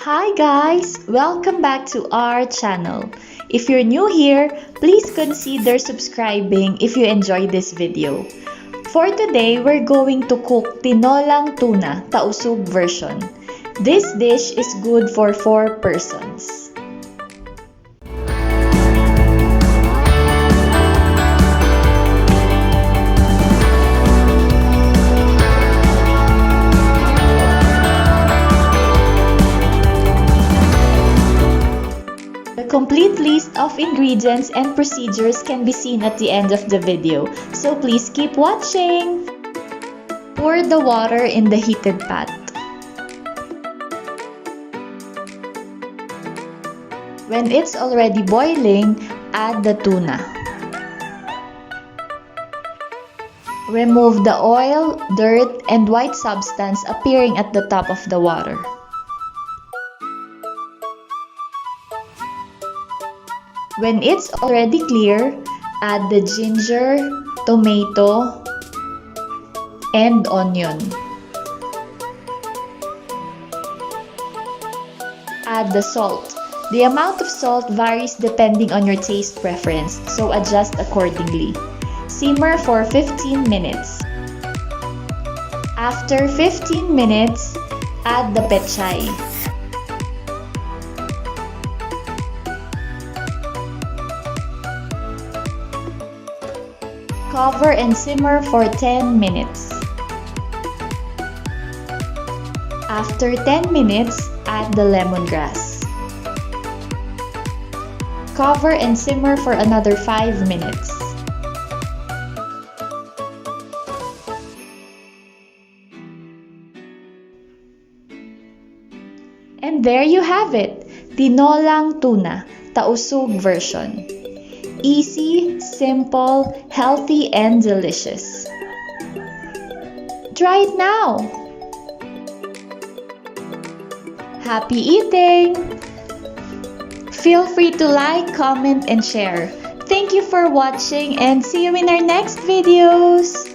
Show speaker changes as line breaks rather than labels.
Hi guys! Welcome back to our channel. If you're new here, please consider subscribing if you enjoyed this video. For today, we're going to cook Tinolang Tuna, Tausug version. This dish is good for 4 persons. The complete list of ingredients and procedures can be seen at the end of the video, so please keep watching! Pour the water in the heated pot. When it's already boiling, add the tuna. Remove the oil, dirt, and white substance appearing at the top of the water. When it's already clear, add the ginger, tomato, and onion. Add the salt. The amount of salt varies depending on your taste preference, so adjust accordingly. Simmer for 15 minutes. After 15 minutes, add the pechay. Cover and simmer for 10 minutes. After 10 minutes, add the lemongrass. Cover and simmer for another 5 minutes. And there you have it, Tinolang Tuna, Tausug version. Easy, simple, healthy, and delicious. Try it now! Happy eating! Feel free to like, comment, and share. Thank you for watching and see you in our next videos!